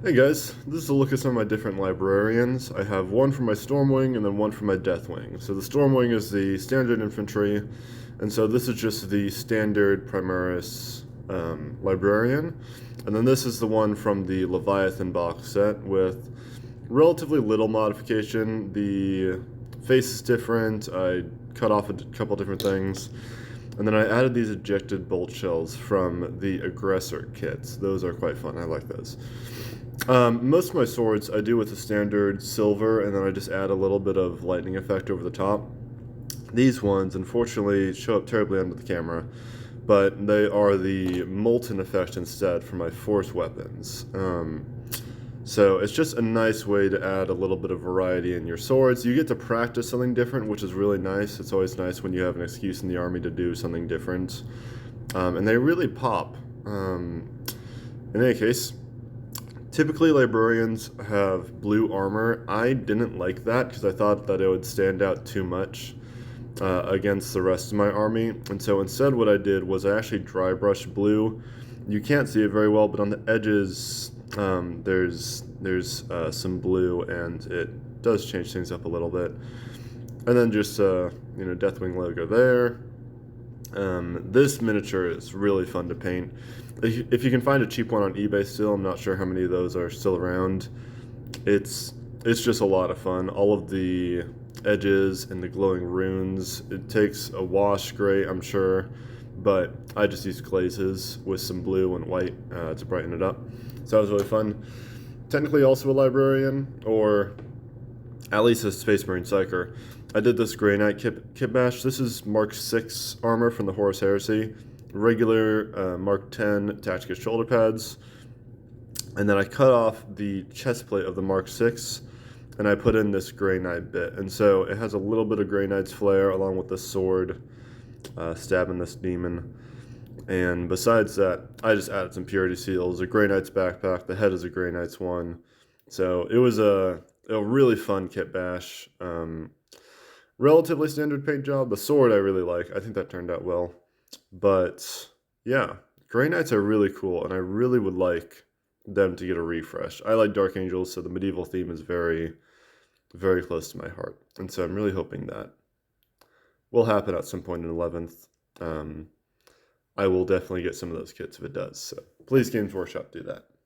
Hey guys, this is a look at some of my different librarians. I have one for my Stormwing and then one for my Deathwing. So the Stormwing is the standard infantry, and so this is just the standard Primaris librarian. And then this is the one from the Leviathan box set with relatively little modification. The face is different, I cut off a couple different things. And then I added these ejected bolt shells from the Aggressor kits. Those are quite fun, I like those. Most of my swords I do with the standard silver, and then I just add a little bit of lightning effect over the top. These ones, unfortunately, show up terribly under the camera, but they are the molten effect instead for my force weapons. So it's just a nice way to add a little bit of variety in your swords. You get to practice something different, which is really nice. It's always nice when you have an excuse in the army to do something different. And they really pop. In any case, typically librarians have blue armor. I didn't like that because I thought that it would stand out too much against the rest of my army. And so instead what I did was I actually dry brushed blue. You can't see it very well, but on the edges there's some blue, and it does change things up a little bit. And then just Deathwing logo there. This miniature is really fun to paint. If you can find a cheap one on eBay still, I'm not sure how many of those are still around. It's just a lot of fun. All of the edges and the glowing runes. It takes a wash gray, I'm sure, but I just used glazes with some blue and white to brighten it up. So that was really fun. Technically also a librarian, or at least a Space Marine Psyker. I did this Greyknight Kitbash. This is Mark 6 armor from the Horus Heresy. Regular Mark 10 Tactica shoulder pads. And then I cut off the chest plate of the Mark 6, and I put in this Greyknight bit. And so it has a little bit of Greyknight's flair along with the sword stabbing this demon. And besides that, I just added some purity seals, a Greyknight's backpack, the head is a Greyknight's one. So it was a really fun kit bash. Relatively standard paint job. The sword I really like. I think that turned out well. But yeah, Greyknights are really cool, and I really would like them to get a refresh. I like Dark Angels, so the medieval theme is very, very close to my heart. And so I'm really hoping that will happen at some point in 11th. I will definitely get some of those kits if it does. So please, Games Workshop, do that.